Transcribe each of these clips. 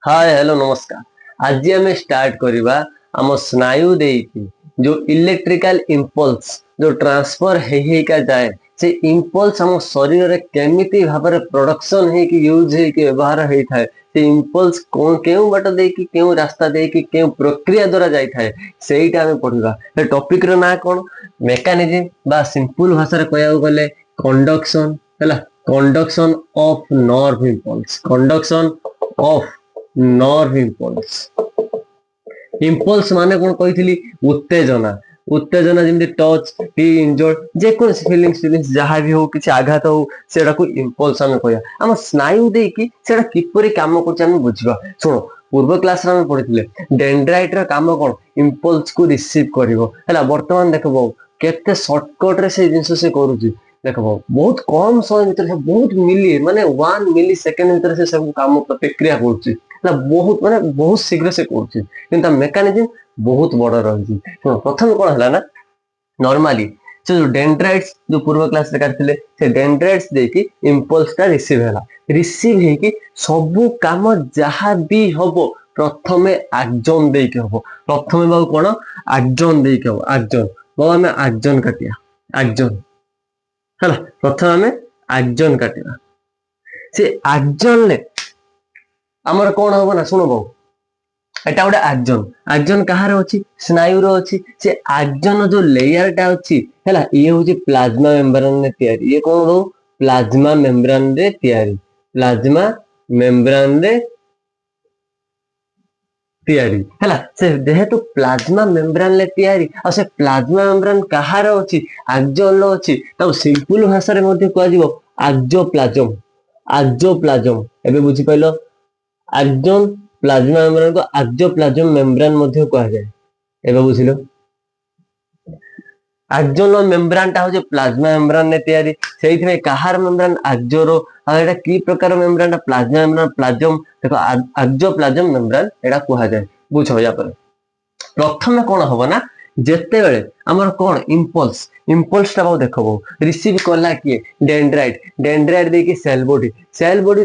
Hi hello नमस्कार। आज आम स्टार्ट करवा आम स्नायु देकी जो इलेक्ट्रिकल इंपल्स जो ट्रांसफर हेका जाए से इंपल्स आम शरीर रे केमिति भाबरे प्रोडक्शन हेकी यूज हेकी व्यवहार होता है से इंपल्स कौन केउ बाट देकी केउ रास्ता देकी केउ प्रक्रिया द्वारा जाई थाए सेटा आम पढ़िबा। ए टॉपिक रो ना कोन मेकानिज्म बा सिंपल भाषा रे कहया गले कंडक्शन हैला conduction of nerve impulse conduction of nerve impulse impulse माने कोन कहितली उत्तेजना उत्तेजना जेमि टच बी इंजर्ड जे कोन फीलिंग्स जहां भी हो किछि आघात हो सेडा को इंपल्स हम कहया। हम स्नायु दे कि सेडा किपरि काम करछ हम बुझिबा। सुनो पूर्व क्लास रे हम पढितले डेंड्राइट रा काम कोन इंपल्स को रिसीव करिवो हैला। वर्तमान देखबो केते शॉर्टकट रे से जिंस से करूची देखबो बहुत कम समय भीतर से बहुत मिली माने 1 मिली सेकंड भीतर से सब काम प्रतिक्रिया करची बहुत माने बहुत शीघ्र से करची किंतु मेकानिज्म बहुत बड़ रही। प्रथम कौन है ना नॉर्मली से जो डेंड्राइट्स जो पूर्व क्लास रे करथिले से डेंड्राइट्स देकी इंपल्स टा रिसीव हेकी सब काम जहां भी हबो प्रथमे एक्जन देकी हबो। प्रथमे बाबू कोन एक्जन देकी हबो एक्जन बाबू हमें एक्जन काटिया एक्जन हैला। प्रथम हमें एक्जन काटिया से एक्जन ले हमर कोन हबो ना सुनो बाबू एटा गोटे एक्जन एक्जन कहार अछि स्नायु रो अछि से एक्जन जो लेयर टा अछि हैला ये होछि प्लाज्मा मेम्ब्रेन रे तयारी। ये कोन हो प्लाज्मा मेम्ब्रेन रे तयारी प्लाज्मा मेम्ब्रेन रे तयारी हैला से जेहेतु प्लाज्मा मेम्ब्रेन ले तयारी आ से प्लाज्मा मेम्ब्रेन कहार अछि एक्जन लो अछि त सिंपल भाषा रे मध्ये कहै दिबो एक्जोप्लाज्म एक्जोप्लाज्म एबे बुझी पाइलो एक्जन प्लाज्मा मेम्ब्रेन को एक्जोप्लाज्म मेम्ब्रेन मध्ये कहा जाए। एबे बुझिलो एक्जन मेम्ब्रेन टा हो प्लाज्मा मेम्ब्रेन ने तयारी सेहि में कहार मेम्ब्रेन एक्जोरो आ एटा की प्रकार मेम्ब्रेन प्लाज्मा मेम्ब्रेन प्लाज्म देखो एक्जोप्लाज्म मेम्ब्रेन एटा कहा जाए बुझो या पर। प्रथम कोन हबो ना जेते बेले हमर कोन इंपल्स इंपल्स टा देखबो रिसीव करला किए डेंड्राइट डेंड्राइट दे कि सेल बॉडी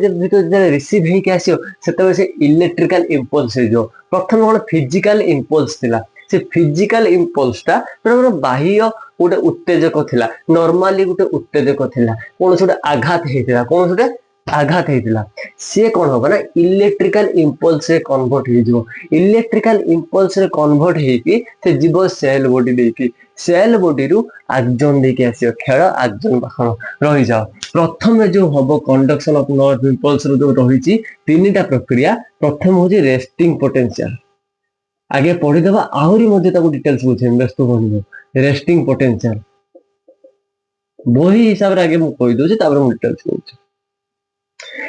जब रिसीव हे के आसियो सेते से इलेक्ट्रिकल इंपल्स हे जो प्रथम कोन फिजिकल इंपल्स थिला से फिजिकल इंपल्स टा बाह्य गोटे उत्तेजक थिला नॉर्मली गोटे उत्तेजक थिला कोन सोटे आघात हेतिला कोन सोटे आघात हेतिला से कोन होबा ना इलेक्ट्रिकल इंपल्स रे कन्वर्ट हे जो इलेक्ट्रिकल इंपल्स रे कन्वर्ट हे कि से जीव सेल बॉडी देकी सेल बॉडी रु एक्जन देकी आसियो खेल एक्जन पाखन रहि जाओ। प्रथम जो हबो कंडक्शन ऑफ नर्व इंपल्स रो जो रहिची तीनटा प्रक्रिया प्रथम होजी रेस्टिंग पोटेंशियल आगे पढ़ी देबा आहुरी मध्ये ताको डिटेल्स बुझे व्यस्त होनिबो रेस्टिंग पोटेंशियल वही हिसाब रे आगे मु कहि दोची तापर मु डिटेल्स कहूची।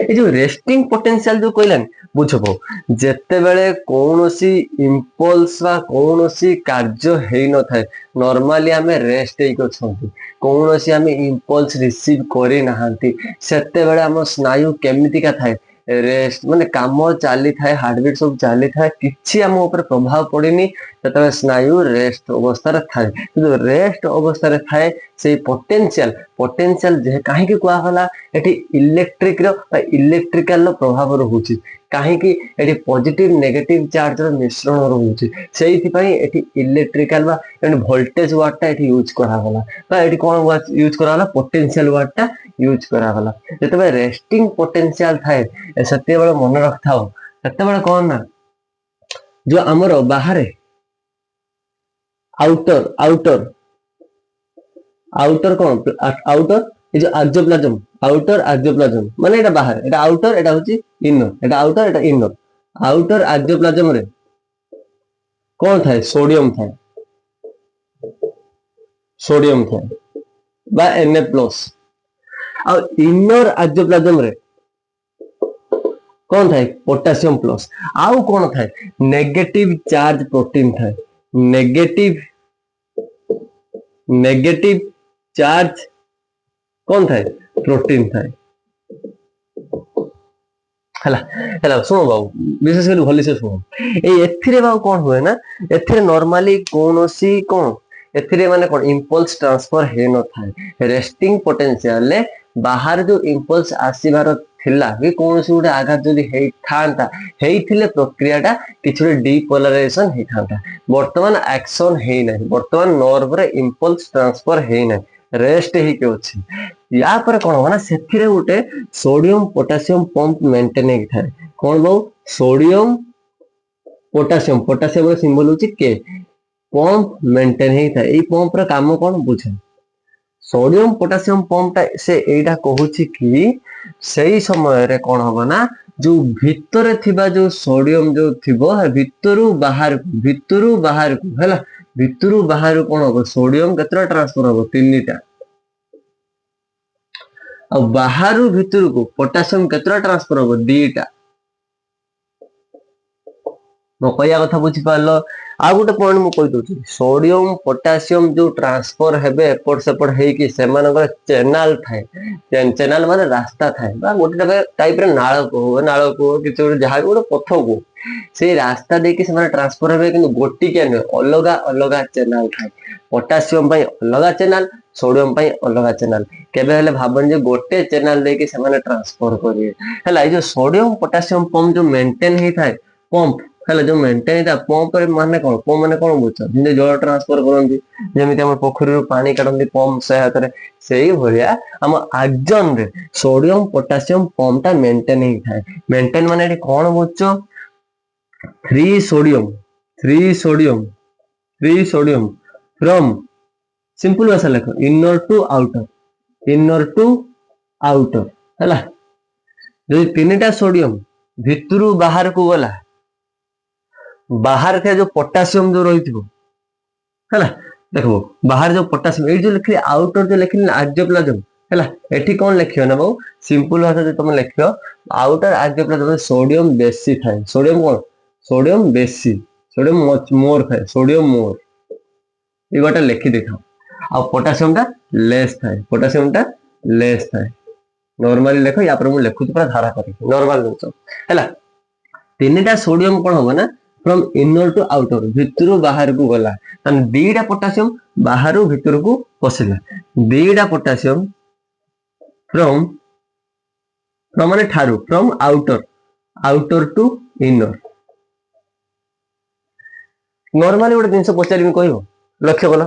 ए जो रेस्टिंग पोटेंशियल जो कहलन बुझबो जेते बेले कोनोसी इंपल्स बा कोनोसी कार्य हेइ न थाए नॉर्मली हमें रेस्ट हेइ को छंती कोनोसी हमें इंपल्स रिसीव करि नहांती सेते बेले हम स्नायु केमिति का थाए रेस्ट माने काम चाली थाए हार्टबीट सब चाली थाए किछि हम ऊपर प्रभाव पड़िनी ततबे स्नायु रेस्ट अवस्था रे थाए किंतु रेस्ट अवस्था रे थाए से पोटेंशियल जे काहे कि कुआ होला एठी इलेक्ट्रिक रो इलेक्ट्रिकल रो प्रभाव रहउची काहे कि एठी पॉजिटिव नेगेटिव चार्ज रो मिश्रण रहउची सेहि पई एठी इलेक्ट्रिकल बा वोल्टेज वाट टा एठी यूज करा होला बा एठी कोन यूज करा होला पोटेंशियल वाट टा यूज करा होला। जतबे रेस्टिंग पोटेंशियल थाए सत्य बेले मन रखथाओ सत्य बेले कोन ना जो हमरो बाहर आउटर आउटर आउटर कोन आउटर ए जो एक्जोप्लाज्म आउटर एक्जोप्लाज्म माने एटा बाहर एटा आउटर एटा होची इनर एटा आउटर एटा इनर आउटर एक्जोप्लाज्म रे कोन थाए सोडियम थाए बा Na+ आ इनर एक्जोप्लाज्म रे कोन थाए पोटेशियम प्लस आउ कोन थाए नेगेटिव चार्ज प्रोटीन थाए नेगेटिव चार्ज कौन थाए प्रोटीन थाए हला हला सुनो बाबू विशेष कर भली से सुनो ए एथिरे बाबू कोन होय ना एथिरे नॉर्मली कोनोसी कोन एथिरे माने कोन इंपल्स ट्रांसफर हे न थाए रेस्टिंग पोटेंशियल ले बाहर जो इंपल्स आसीबार थिला कि कौन से गोटे आघात जदि हेई थांता हेइथिले प्रक्रियाटा किछि डीपोलाराइजेशन हेई थांता वर्तमान एक्शन हेई नाही वर्तमान नर्व रे इंपल्स ट्रांसफर हेई नाही रेस्ट ही के अछि या पर कोन हो ना सेथिरे गोटे सोडियम पोटेशियम पंप मेंटेन हेई थाए कोन बहु सोडियम पोटेशियम रो सिंबल होछि के पंप मेंटेन हेई थाए एई पंप रो काम कोन बुझे सोडियम पोटेशियम पंपटा से एटा कहूची कि सही समय रे कौन होगा ना जो भितर थिबा जो सोडियम जो थिबो भितरु बाहर को हैला भितरु बाहर कौन होगा सोडियम केतरा ट्रांसफर होगा तीनटा और बाहरु भितर को पोटेशियम केतरा ट्रांसफर होगा दीटा मो कहया कथा बुझी पारलो आ गोटे पॉइंट मु कहि दोछि सोडियम पोटेशियम जो ट्रांसफर हेबे एपट सेपट हे कि सेमानकर चैनल थाए चैनल माने रास्ता थाए बा गोटे टाइप रे नाळ को कि जहा गोटे पथ को से रास्ता दे कि सेमाने ट्रांसफर हेबे किंतु गोटी के न अलगा अलगा चैनल थाए पोटेशियम पई अलगा चैनल सोडियम पई अलगा चैनल केबे हले भाबन जे गोटे चैनल दे कि सेमाने ट्रांसफर करिए हला ए जो सोडियम पोटेशियम पंप जो मेंटेन हे थाए पंप हेले जो मेंटेन था पंप रे माने कोन बुझ जे जल ट्रांसफर करंती जेमिति हम पोखरी रो पानी काढंती पंप सहायता रे सेही भलिया हम आक्जन रे सोडियम पोटेशियम पंपटा मेंटेन ही थाए मेंटेन माने एठी कोन बुझो 3 सोडियम फ्रॉम सिंपल भाषा लिखो इनर टू आउटर हैला जो तीनटा सोडियम भितरु बाहर को गला बाहर के जो पोटेशियम जो रही थी हैला देखो बाहर जो पोटेशियम ए जो लिखली आउटर जो लिखली आर्जियोप्लाज्म हैला एठी कोन लिखियो ना बहु सिंपल भाषा जो तुम लिखियो आउटर आर्जियोप्लाज्म सोडियम बेसी थाए सोडियम कोन सोडियम बेसी सोडियम मोर थाए सोडियम मोर ई गोटा लिखि देखाओ आ पोटेशियम टा लेस थाए नॉर्मली लिखो या पर मु लिखु पूरा धारा करी नॉर्मल लिखो हैला तीनटा सोडियम कोन होबो ना फ्रॉम इनर टू आउटर भितरु बाहर को गला तन दीटा पोटेशियम बाहरु भितर को पसिला दीटा पोटेशियम फ्रॉम माने ठारू from outer to inner normally गोटे जिंस पचारि कहबो लक्ष्य कल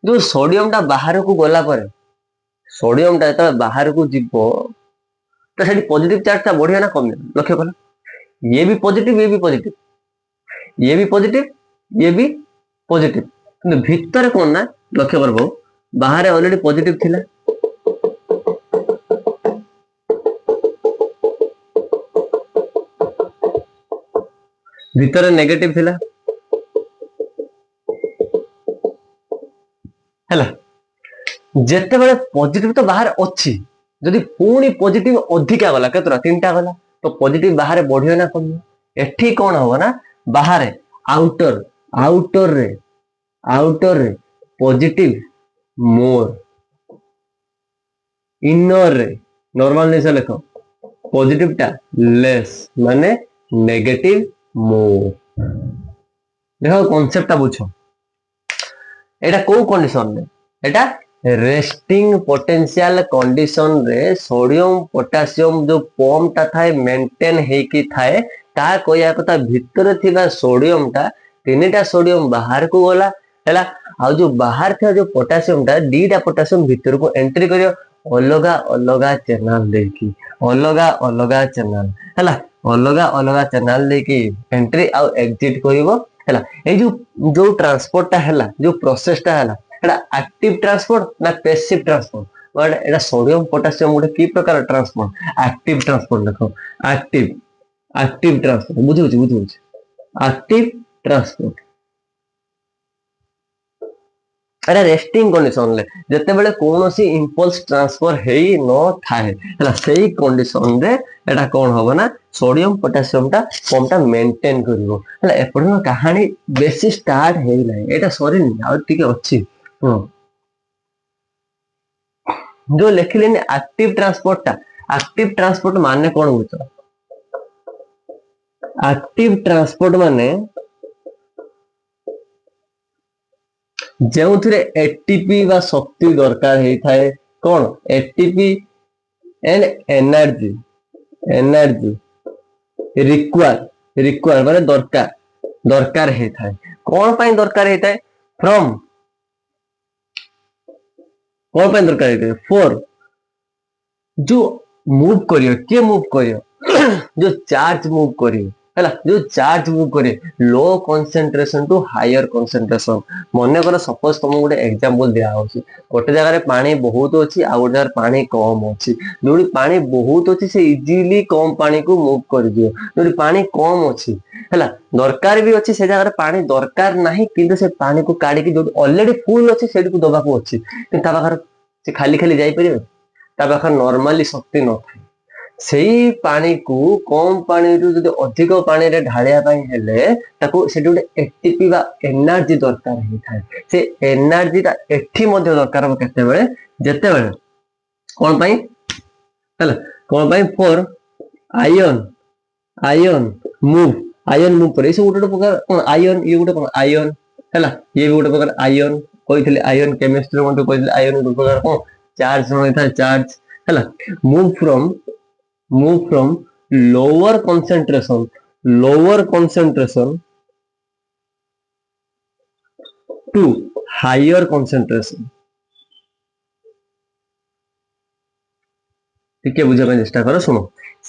जो सोडियम टा बाहर को गला पर सोडियम टा त बाहर को जिवो तो सेठी पॉजिटिव चार्ज टा बढ़िया ना कम लक्ष्य कल ये भी पॉजिटिव ये भी पॉजिटिव ये भी पॉजिटिव ये भी पॉजिटिव किंतु भीतर कौन ना लक्ष्य करबो बाहर ऑलरेडी पॉजिटिव थिला भीतर नेगेटिव थिला हैला जेते बेले पॉजिटिव तो बाहर अछि जदि पूरी पॉजिटिव अधिका गला केतरा तीनटा गला तो पॉजिटिव बाहर बढ़ियो ना कम एठी कौन होगा ना बाहर आउटर रे पॉजिटिव मोर इनर रे नॉर्मल नहीं से लिखो पॉजिटिव टा लेस माने नेगेटिव मोर देखो कांसेप्ट टा बुझो एटा को कंडीशन रे एटा रेस्टिंग पोटेंशियल कंडीशन रे सोडियम पोटेशियम जो पंप टा थाए मेंटेन हेकी थाए ता कोया कथा भीतर थिबा सोडियम टा तीनटा सोडियम बाहर को गला हैला आ जो बाहर था जो पोटेशियम टा दीटा पोटेशियम भीतर को एंट्री करियो अलगा अलगा चैनल देखी अलगा चैनल हैला अलगा चैनल देखी एंट्री आ एग्जिट करिवो हैला ए जो ट्रांसपोर्ट टा हैला जो प्रोसेस टा हैला एटा एक्टिव ट्रांसपोर्ट ना passive transport but Etah sodium potassium गोटे की प्रकार ट्रांसपोर्ट एक्टिव ट्रांसपोर्ट देखो एक्टिव ट्रांसपोर्ट बुझु एक्टिव ट्रांसपोर्ट एटा रेस्टिंग कंडीशन ले जते बेले कोनोसी इंपल्स ट्रांसफर हेई न थाए हला सेही कंडीशन रे एटा कोन होबो ना सोडियम पोटेशियम टा पंपटा मेंटेन करिवो हला एपडनो कहानी बेसी स्टार्ट हेई नै एटा सॉरी आ टिके अछि जो लिखिलेनी एक्टिव ट्रांसपोर्ट माने कोन होतो एक्टिव ट्रांसपोर्ट माने जो एटीपी बा शक्ति दरकार हेई थाए कोन ATP and energy energy require माने दरकार हे थाए कौन पाई दरकार हे थाए फ्रॉम कौन पाई दरकार हे थाए फॉर जो मूव करियो के मूव करियो जो चार्ज मूव करियो है जो चार्ज मूव करे low concentration to higher concentration मन कर सपोज तुम गोटे एग्जांपल दिया होची गोटे जगह पानी बहुत अच्छी आ गोटे जगह पानी कम अच्छी जो पानी बहुत अच्छी से इजीली कम पानी को मूव कर दियो जो पानी कम अच्छी है दरकार भी अच्छी से जगह पानी दरकार नहीं किंतु से पानी को काढ़ी जो ऑलरेडी फुल अच्छी से दबा को अच्छी पाखर से खाली खाली जाई परिबे पाखर नॉर्मली शक्ति न था सेई पानी को कम पानी रु जदि अधिक पानी रे ढालिया पई हेले ताको सेठी गोटे एटीपी बा एनर्जी दरकार हे थाए से एनर्जी ता एठी मध्ये दरकार हो केते बेले जेते बेले कोन पई हला कोन पई फॉर आयन मूव करे से गोटे प्रकार कोन आयन ये गोटे कोन आयन हला ये भी गोटे प्रकार आयन कहितले आयन केमिस्ट्री मध्ये कहितले आयन गोटे प्रकार कोन चार्ज होय था चार्ज हला move from lower concentration to higher concentration ठीक है बुझा चेष्टा कर सुनो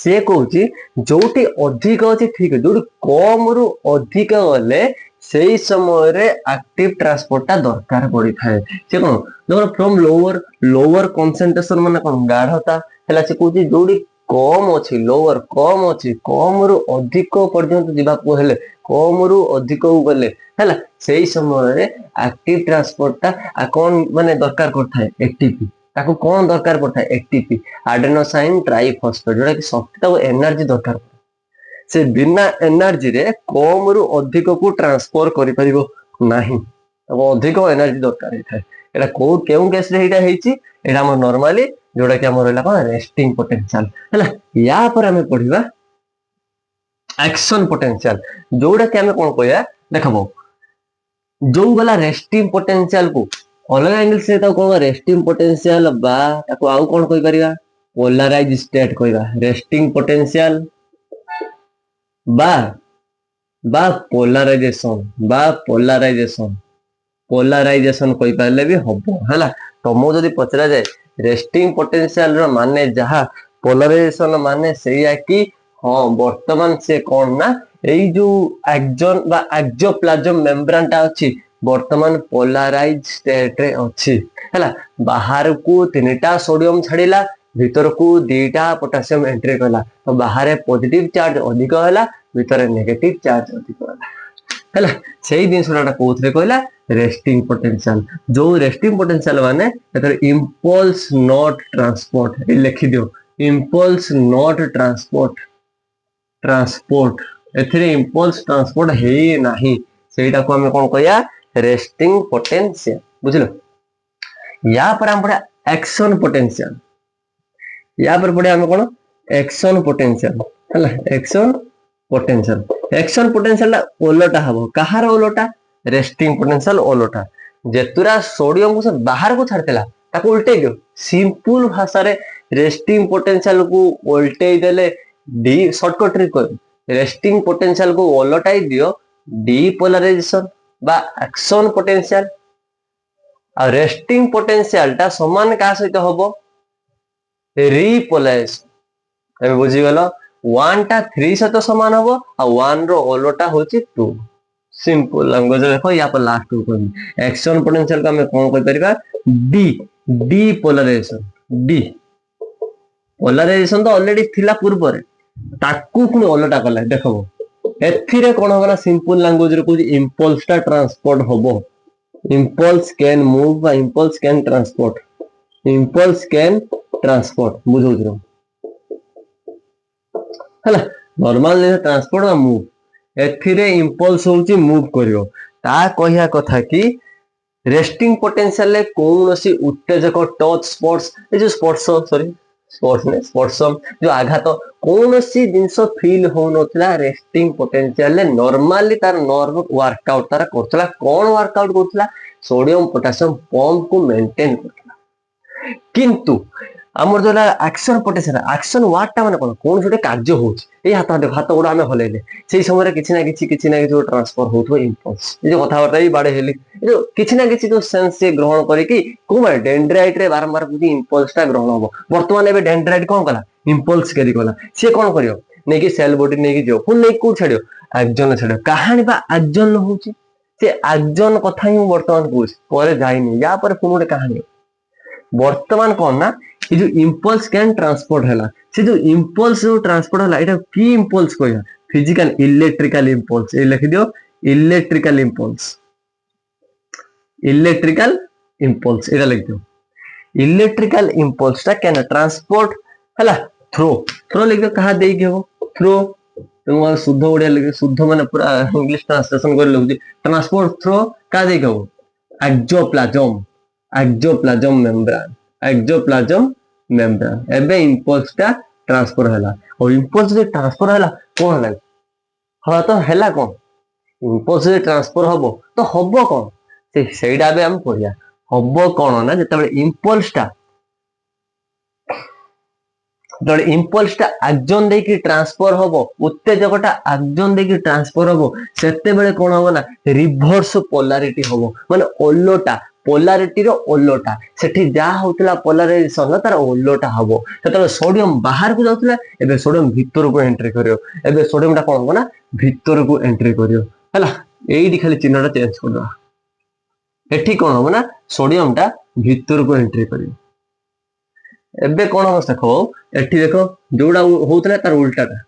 से कहूची जोटी अधिक अच्छी ठीक है जो कम रु अधिक गले से ही समय रे एक्टिव ट्रांसपोर्ट टा दरकार पड़ी थाए से कोन देखो फ्रॉम लोअर कंसंट्रेशन माने कोन गाढ़ता हला से कहूची जोटी कम अच्छी लोअर कम अच्छी कम रु अधिक पर्यंत जीवा को हेले कम रु अधिक को गले हला सेही समय रे एक्टिव ट्रांसपोर्ट ता कोन माने दरकार करथाय एटीपी ताको कोन दरकार पड़थाय एटीपी एडेनोसाइन ट्राइफॉस्फेट जोटा कि शक्ति ताको एनर्जी दरकार से बिना एनर्जी रे कम रु अधिक को ट्रांसफर करि परिबो नाही ताको अधिक एनर्जी दरकार हे थाय एटा को केउ केस रे एटा हेची एटा हम नॉर्मली जोड़ा कि हमर रहला कोन रेस्टिंग पोटेंशियल हला या पर हमें पढिबा एक्शन पोटेंशियल जोड़ा कि हमें कोन कहया देखबो जो वाला रेस्टिंग पोटेंशियल को अलग एंगल से तो कोन रेस्टिंग पोटेंशियल बा ताको आउ कोन कहि परिबा पोलराइज स्टेट कहबा रेस्टिंग पोटेंशियल बा पोलराइजेशन कहि पाले भी हबो हला तो मो जदी पचरा जाय रेस्टिंग पोटेंशियल रो माने जहा पोलराइजेशन माने सेया कि हां वर्तमान से कोन ना एई जो एक्सोन बा एक्सोप्लाज्म मेम्ब्रेन टा अछि वर्तमान पोलराइज स्टेट रे अछि हला बाहर को तीनटा सोडियम छाडिला भीतर को दुईटा पोटेशियम एंट्री कला तो बाहर पॉजिटिव चार्ज अधिक हला भीतर नेगेटिव चार्ज अधिक हला हला सेही दिन सुराटा कोथरे कहला रेस्टिंग पोटेंशियल जो रेस्टिंग पोटेंशियल माने एतर इंपल्स नॉट ट्रांसपोर्ट ए लिखि दियो इंपल्स नॉट ट्रांसपोर्ट एथिरे इंपल्स ट्रांसपोर्ट हे नाही सेटा को हम कोन कहया रेस्टिंग पोटेंशियल बुझलो या पर हम पड़ा एक्शन पोटेंशियल या पर पड़े हम कोन एक्शन पोटेंशियल हला एक्शन पोटेंशियल ओलोटा हबो कहार ओलोटा रेस्टिंग पोटेंशियल ओलोटा जेतुरा सोडियम को से बाहर को छाड़तेला ताको उल्टे दियो सिंपल भाषा रे रेस्टिंग पोटेंशियल को उल्टे देले डी शॉर्टकट रे कर रेस्टिंग पोटेंशियल को ओलोटाई दियो डीपोलराइजेशन बा एक्शन पोटेंशियल आ रेस्टिंग पोटेंशियल ता समान का सहित हबो रिपोलराइजेशन एबे बुझी गेलो 1 टा 3 सहित समान हबो आ 1 रो ओलोटा होची 2 सिंपल लैंग्वेज देखो या पर लास्ट को कर एक्शन पोटेंशियल का हम कोन कहि परिबा पोलराइजेशन तो ऑलरेडी थिला पूर्व रे ताकू पुनी ओलोटा कला देखो एथिरे कोन होबा सिंपल लैंग्वेज रे कोइ इंपल्स टा ट्रांसपोर्ट होबो इंपल्स कैन मूव बा इंपल्स कैन ट्रांसपोर्ट बुझो जरो हला नॉर्मल ट्रांसपोर्ट बा मूव एथिरे इंपल्स होची मूव करियो ता कहिया कथा कि रेस्टिंग पोटेंशियल ले कोनोसी उत्तेजक टच स्पर्श ए जो स्पर्श जो आघात कोनोसी जिंस फील हो नथला रेस्टिंग पोटेंशियल ले नॉर्मली तार नर्व वर्कआउट तार करथला कोन वर्कआउट करथला सोडियम पोटेशियम पंप को मेंटेन करथला किंतु आमर जो एक्शन पोटेंशियल एक्शन वर्ड टा माने कौन गोटे कार्य होची हाथ गोड़ आम हलैले से समय किसी ना किसी ट्रांसफर हो इम्पल्स ये कथबार्ता भी बाड़े हेली किसी ना किसी जो सेंस से ग्रहण करके कोई डेंड्राइट रे बारंबार इम्पल्स टा ग्रहण हम बर्तमान एबे डेंड्राइट कौन कला इम्पल्स कैरी कला सी कौन कर नहीं कि सेल बॉडी नहीं जो पुणी नहीं कौन छाड़ एक्जन छाड़ कहानी बा एक्जन होची से एक्जन कथा ही बर्तमान कहूँ पर जाइनी या पर पुणी गोटे कहानी बर्तमान कौन ना ये जो इम्पल्स कैन ट्रांसपोर्ट है से जो इम्पल्स जो ट्रांसपोर्ट है एटा की इम्पल्स कहया फिजिकल इलेक्ट्रिकल इम्पल्स ये लिख दियो इलेक्ट्रिकल इम्पल्स एटा लिख दियो इलेक्ट्रिकल इम्पल्स टा कैन ट्रांसपोर्ट हला थ्रो लिख दियो कहा देई के हो थ्रो तुम शुद्ध ओडिया लिख शुद्ध माने पूरा इंग्लिश ट्रांसलेशन कर लिखुची ट्रांसपोर्ट थ्रो का देई के हो एक्सोप्लाज्म मेम्ब्रेन एबे इम्पल्स टा ट्रांसफर हैला और इम्पल्स जे ट्रांसफर हैला कोन हैला हा तो हैला कोन इम्पल्स जे ट्रांसफर हबो तो हबो कोन से सेडा बे हम पढिया हबो कोन ना जेतबे इम्पल्स टा एक्जन दे की ट्रांसफर हबो उत्तेजकटा एक्जन दे की ट्रांसफर हबो सेते बेले कोन हबो ना रिवर्स पोलैरिटी हबो माने ओलोटा पोलारिटी रो ओलोटा सेठी जा होतला पोलराइजेशन तार ओलोटा हबो सेतबे सोडियम बाहर को जाउतला एबे सोडियम भीतर को एंट्री करियो एबे सोडियम टा कोन हो ना भीतर को एंट्री करियो हला एडी खाली चिन्हटा चेंज कर दो एठी कोन हो ना सोडियम टा भीतर को एंट्री करियो एबे कोन हो देखो एठी देखो जोडा होतला तार उल्टाटा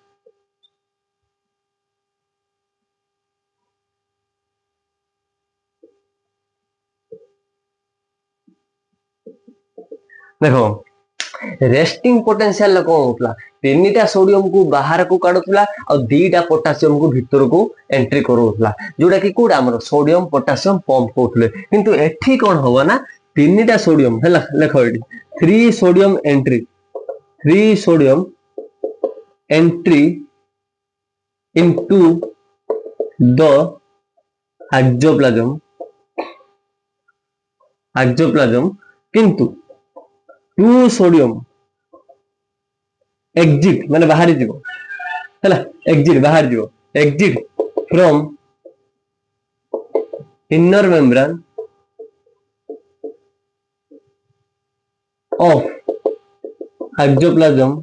देखो रेस्टिंग पोटेंशियल कौन होता तीन सोडियम को बाहर को काढ़ुला और दीटा पोटासियम को भीतर को एंट्री करूला जोटा कि कौटा आम सोडियम पोटासियम पंप करते किंतु एठी कौन हम ना तीन सोडियम है लेख ये 3 sodium entry into the axoplasm किंतु 2 सोडियम एग्जिट माने बाहर जीवो हैला exit from inner membrane of axoplasm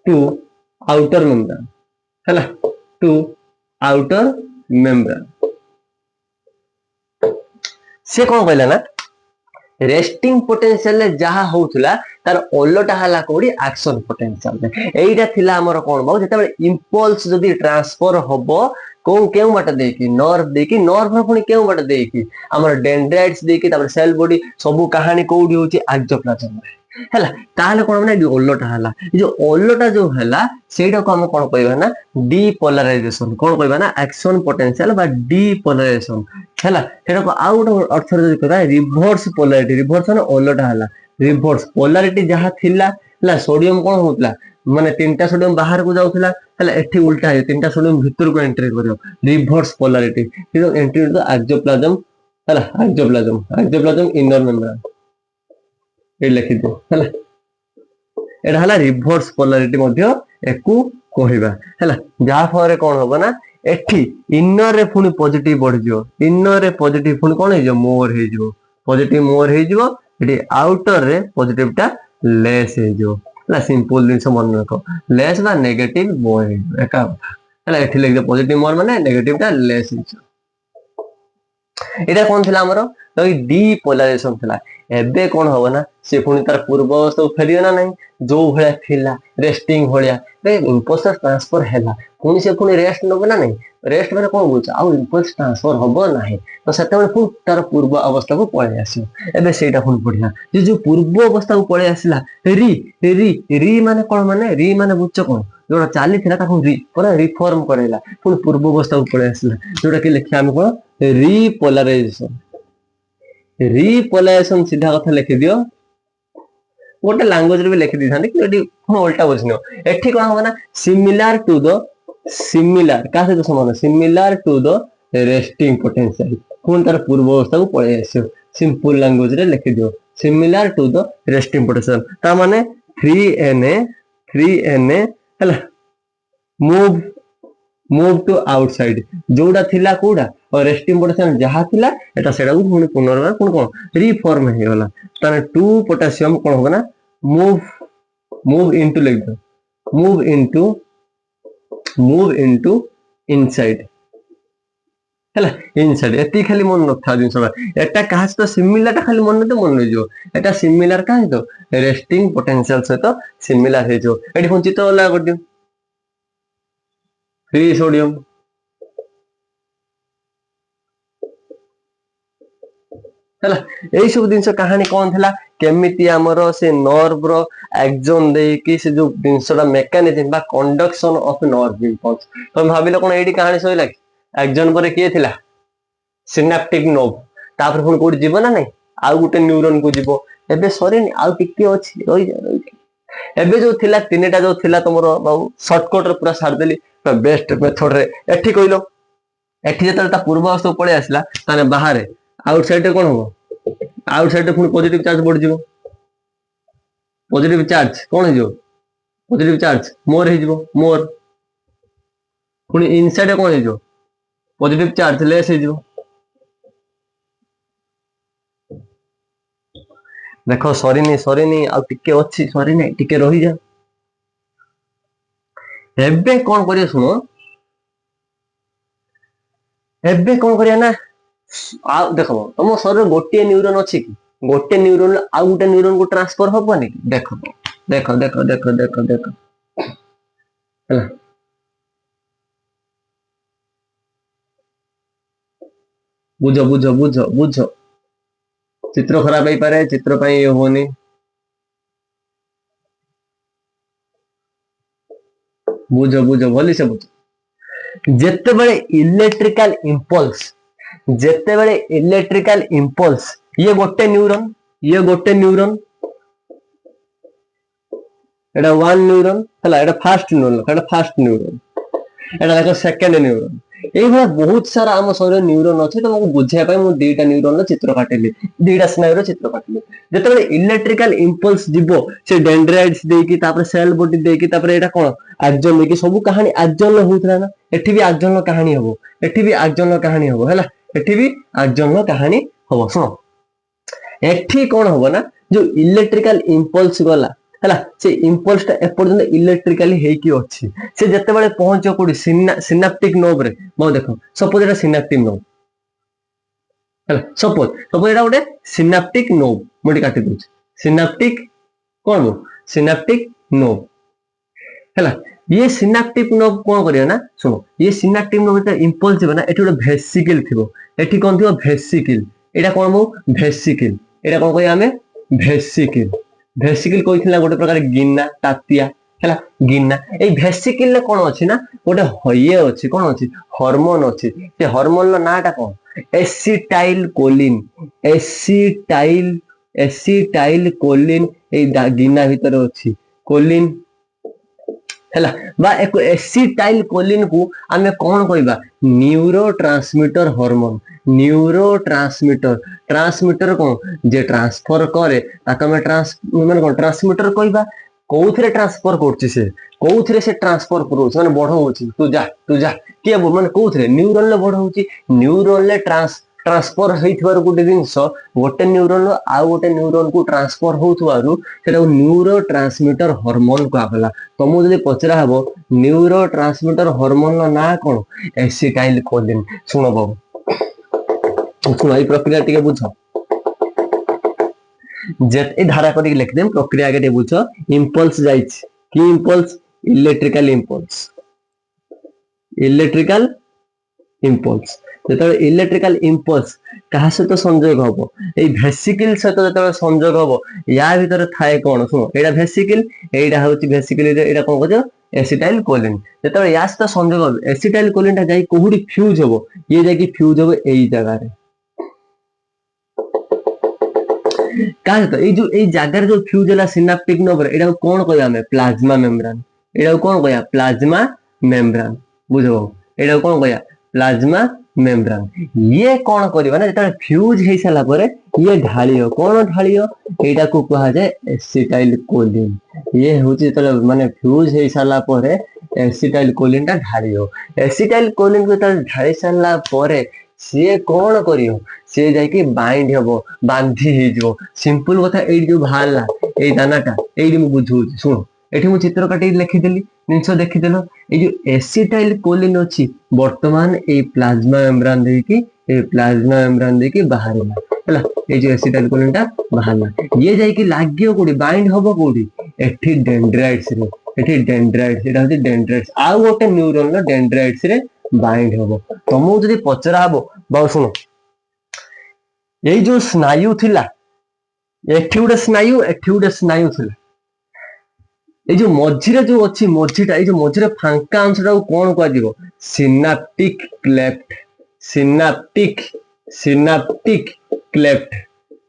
to outer membrane हैला टू आउटर मेम्ब्रेन से कौन कहला ना रेस्टिंग पोटेंशियल जहा होउथला तार ओलोटा हला कोडी एक्शन पोटेंशियल एइटा थिला हमर कोन बाउ जेतबे इंपल्स जदी ट्रांसफर होबो कोन केउ बाटा देकी नर्व पुनी केउ बाटा देकी हमर डेंड्राइट्स देकी तापर सेल बॉडी सब कहानी कोडी होची एक्सोप्लाज्म हैला ताले कोन माने ओलोटा हला जो ओलोटा जो हला सेटा को हम कोन कहबा ना डीपोलराइजेशन कोन कहबा ना एक्शन पोटेंशियल बा डीपोलराइजेशन हैला सेटा को आउट अर्थ रे कहबा रिवर्स पोलैरिटी रिवर्स ना ओलोटा हला रिवर्स पोलैरिटी जहा थिला हला सोडियम कोन होतला माने तीनटा सोडियम बाहर को जाउथला हला एठी उल्टा है तीनटा सोडियम भीतर को एंट्री करियो रिवर्स पोलैरिटी फिर एंट्री टू एक्सोप्लाज्म हला एक्सोप्लाज्म इनर मेम्ब्रेन ए लिखि दो हला एटा हला रिवर्स पोलैरिटी मध्ये एकु कहबा हला जा फरे कोन होबो ना एठी इनर रे पुनी पॉजिटिव बढ़ जिवो इनर रे पॉजिटिव पुनी कोन हे जो मोर हे जिवो पॉजिटिव मोर हे जिवो एठी आउटर रे पॉजिटिव टा लेस हे जिवो हला सिंपल दिन से मन रखो लेस बा नेगेटिव मोर हे एका हला एठी लिख दे पॉजिटिव मोर माने नेगेटिव टा लेस हे जिवो एटा कोन थिला हमरो तो डीपोलराइजेशन थिला एबे कोन होबो ना से पुनी तार पूर्व अवस्था को फेरियो ना नहीं जो भले थिला रेस्टिंग भलिया बे इम्पल्स ट्रांसफर हैला पुनी से पुनी रेस्ट नबो ना नहीं रेस्ट माने कोन बोलछ आ इम्पल्स ट्रांसफर होबो नाही तो सेते बेले पुनी तार पूर्व अवस्था को पळे आसियो एबे सेटा पुनी पढिया जो पूर्व अवस्था को पळे आसिला री माने बुझछ कोन जोटा चाली थिला ताको री पूरा रिफॉर्म करेला पुनी पूर्व अवस्था को पळे आसिला जोटा कि लिखिया हम कोन रिपोलराइजेशन सीधा कथा लिखि दियो गोटे लैंग्वेज रे भी लिखि दी थानी कि उल्टा बुझिनो एठी कोन हो ना सिमिलर का से समान similar to the resting potential कोन तार पूर्व अवस्था को पळे आसियो सिंपल लैंग्वेज रे लिखि दियो similar to the resting potential ता माने 3Na हला मूव टू आउटसाइड जोड़ा थिला कोडा और रेस्टिंग पोटेंशियल जहा थिला एटा सेडा को पुनी पुनर्बार कोन रिफॉर्म हे गला ताने 2 पोटेशियम कोन होना move into like the move into inside हला इनसाइड एती खाली मन नथा दिन सब एटा कहा तो सिमिलर ता खाली मन तो मन जो एटा सिमिलर का तो रेस्टिंग पोटेंशियल से तो सिमिलर हे जो एडी कोन चित्र वाला कर दियो फ्री सोडियम हला एई सब दिन कहानी कौन थला केमिति हमर से नर्व रो एक्सोन दे कि से जो दिनसडा मेकानिज्म बा कंडक्शन ऑफ नर्व इंपल्स तो भाबिलो कोन एडी कहानी सइला एक्सोन पर किए थिला सिनेप्टिक नर्व तापर कोन कोड जीव ना नहीं आ गुटे न्यूरॉन को जीव एबे सॉरी नहीं आ टिके अछि रही एबे जो थिला तीनटा जो थिला तमरो बाबू शॉर्टकट रे पूरा सार देली बेस्ट मेथड रे एठी कइलो एठी जतल ता पूर्व अवस्था पळे आसला ताने बाहर आउटसाइड रे कोन हो आउटसाइड रे पुनी पॉजिटिव चार्ज बढ़ जीवो पॉजिटिव चार्ज कोन हे जो पॉजिटिव चार्ज मोर हे जीवो मोर पुनी इनसाइड रे कोन हे जो पॉजिटिव चार्ज लेस हे जीवो देखो सॉरी नहीं आ टिके अछि सॉरी नहीं टिके रही जा एबे कोन करिया सुनो एबे कोन करिया ना आ देखो तुम शरीर गोटे न्यूरॉन अछि कि गोटे न्यूरॉन आ गोटे न्यूरॉन को ट्रांसफर होबनी कि देखो देखो देखो देखो देखो देखो हला बुझो बुझो बुझो बुझो चित्र खराब हो पारे चित्र पई होनी बुझो बुझो भली से बुझो जेते बड़े इलेक्ट्रिकल इंपल्स ये गोटे न्यूरॉन एटा वन न्यूरॉन हला एटा फर्स्ट न्यूरॉन एटा देखो सेकंड न्यूरॉन एई भला बहुत सारा हम शरीर न्यूरॉन अछि तो मको बुझिया पय मु दुईटा न्यूरॉन रो चित्र काटिली दुईटा स्नायु रो चित्र काटिली जेते बड़े इलेक्ट्रिकल इंपल्स जिवो से डेंड्राइट्स देकी तापर सेल बॉडी देकी तापर एटा कोन एक्सोन देकी सब कहानी एक्सोन लो होतरा ना एठी भी एक्सोन लो कहानी हबो हला एठी भी एक्सोन लो कहानी हबो सुनो एठी कोन हबो ना जो इलेक्ट्रिकल इंपल्स गला हला से इंपल्स ता एपर्यंत इलेक्ट्रिकली हेकी अछि से जते बेले पहुंचो कोडी सिनेप्टिक नर्व रे म देखो सपोज एटा सिनेप्टिक नर्व हला सपोज एटा गोटे सिनेप्टिक नर्व मोडी काटि दउछ सिनेप्टिक कोन हो सिनेप्टिक नर्व हला ये सिनेप्टिक नर्व कोन करियो ना सुनो ये सिनेप्टिक नर्व ते इंपल्स बना एठी गोटे वेसिकल थिबो एठी कोन थिबो वेसिकल एटा कोन मो वेसिकल एटा कोन कहि हमें वेसिकल कहिथिला गोटे प्रकार गिन्ना तातिया हला गिन्ना ए वेसिकल ले कोन अछि ना गोटे होये अछि कोन अछि हार्मोन अछि से हार्मोन लो नाटा कोन एसिटाइल कोलिन ए गिन्ना भीतर अछि कोलिन हला बा एक एसिटाइल कोलिन को हमें कोन कहबा न्यूरोट्रांसमीटर हार्मोन ट्रांसमीटर कोन जे ट्रांसफर करे ताका में माने कोन ट्रांसमीटर कहबा कोउथरे ट्रांसफर करछि से कोउथरे से ट्रांसफर करू माने बढ़ौछि तू जा के माने कोउथरे न्यूरॉन ले बढ़ौछि न्यूरॉन ले ट्रांसफर हेइथबार गोटे जिंस गोटे न्यूरॉन आ गोटे न्यूरॉन को ट्रांसफर होथबारु सेटा न्यूरोट्रांसमीटर हार्मोन को आबला तमु जदि पचरा हबो न्यूरोट्रांसमीटर हार्मोन ला ना कोन एसिटाइल कोलिन सुनो बाबू सुनो ई प्रक्रिया टिके बुझो जेते धारा करी लिख देम प्रक्रिया के बुझो इंपल्स जाइछ की इंपल्स इलेक्ट्रिकल इंपल्स जेते इलेक्ट्रिकल इंपल्स कहा से तो संयोग हबो ए वेसिकल से तो जेते संयोग हबो या भीतर थाए कोन सुनो एडा वेसिकल एडा होची वेसिकल एडा कोन कजो एसिटाइल कोलिन जेते या से तो संयोग हबो एसिटाइल कोलिन ता जाई कोहुडी फ्यूज हबो ये जाई की फ्यूज हबो एई जगह रे का तो ए जगह जो फ्यूज होला सिनेप्टिक नर्व एडा कोन कहया हमें प्लाज्मा मेम्ब्रेन एडा कोन कहया प्लाज्मा मेम्ब्रेन बुझो एडा कोन कहया प्लाज्मा मेम्ब्रेन ये कोन करबा ना जेता फ्यूज हे साला परे ये ढालियो कौन ढालियो एटा को कहा जाए एसिटाइल कोलिन। ये होची तो माने फ्यूज हे साला परे एसिटाइल कोलिन टा ढालियो। एसिटाइल कोलिन को त ढाली साला परे सी कौन करियो सी जाई बाइंड हबो बांधी हे जो सिंपल कथा एई जो भाला एई दानाटा एई मु बुझू सुनो एठी मु चित्र काटी लिखि देली जिंस देखि देलो ए जो एसिटाइल कोलिन अछि वर्तमान ए प्लाज्मा मेम्ब्रेन दे कि ए प्लाज्मा मेम्ब्रेन दे कि बाहरला हला ए जो एसिटाइल कोलिन टा बाहरला ये जाई कि लागियो कोडी बाइंड हबो कोडी एठी डेंड्राइट्स रे एठी डेंड्राइट्स एटा होती डेंड्राइट्स आ गोटे न्यूरॉन नो डेंड्राइट्स रे बाइंड हबो तुमको जदी पचरा हबो बाउ सुनो ए जो स्नायु थिला एठी उडे स्नायु थिला ए जो मझिरे जो अछि मझिटा ए जो मझिरे फांका अंशटा को कोन कह दिबो synaptic cleft synaptic synaptic cleft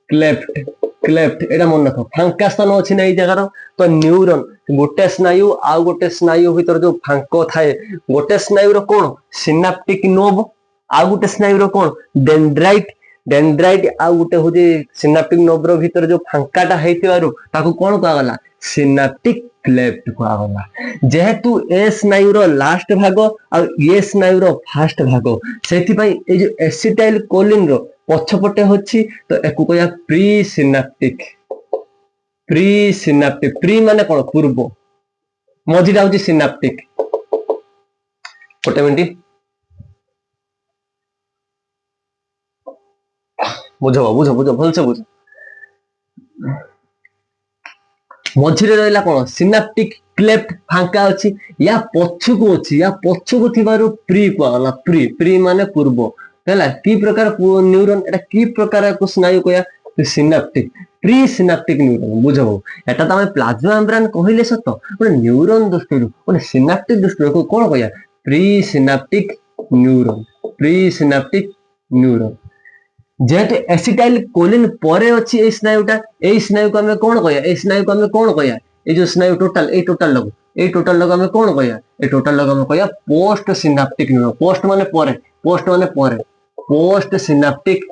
cleft cleft एटा मन रखो फांका स्थान अछि नै जगार तो न्यूरॉन गोटे स्नायु आ गोटे स्नायु भीतर जो फांको थाए गोटे स्नायु रो कोन सिनाप्टिक नोब आ गोटे स्नायु रो कोन डेंड्राइट डेंड्राइट आ गोटे होजे सिनाप्टिक नोब रो भीतर जो फांकाटा हेतिवारु ताको कोन कहा गला सिनाप्टिक क्लेफ्ट कहा गला जेहेतु ए स्नायु रो लास्ट भाग आ ए स्नायु रो फर्स्ट भाग सेति पई ए जो एसिटाइल कोलिन रो पछपटे होछि तो एकु कहया प्री सिनाप्टिक प्री माने कोन पूर्व मझिटा होछि सिनाप्टिक गोटे मिनिट बुझो बुझो बुझो भल से बुझो मझिरे रहला कोन सिनाप्टिक क्लेफ्ट फांका अछि या पछकु थिबारु प्री कहला प्री प्री माने पूर्व हैला की प्रकार न्यूरॉन एटा की प्रकार को स्नायु कहया सिनाप्टिक प्री सिनाप्टिक न्यूरॉन बुझो एटा त हम प्लाज्मा मेम्ब्रेन कहिले सत ओने न्यूरॉन दृष्टि ओने सिनाप्टिक दृष्टि कोन कहया प्री सिनाप्टिक न्यूरॉन जेहेतु एसिटाइल कोलिन परे अछि ए स्नायुटा ए स्नायु को हम कोन कहया ए स्नायु को हम कोन कहया ए जो स्नायु टोटल लगो हम कोन कहया ए टोटल लगो हम कहया पोस्ट सिनाप्टिक न्यूरॉन पोस्ट माने परे पोस्ट सिनाप्टिक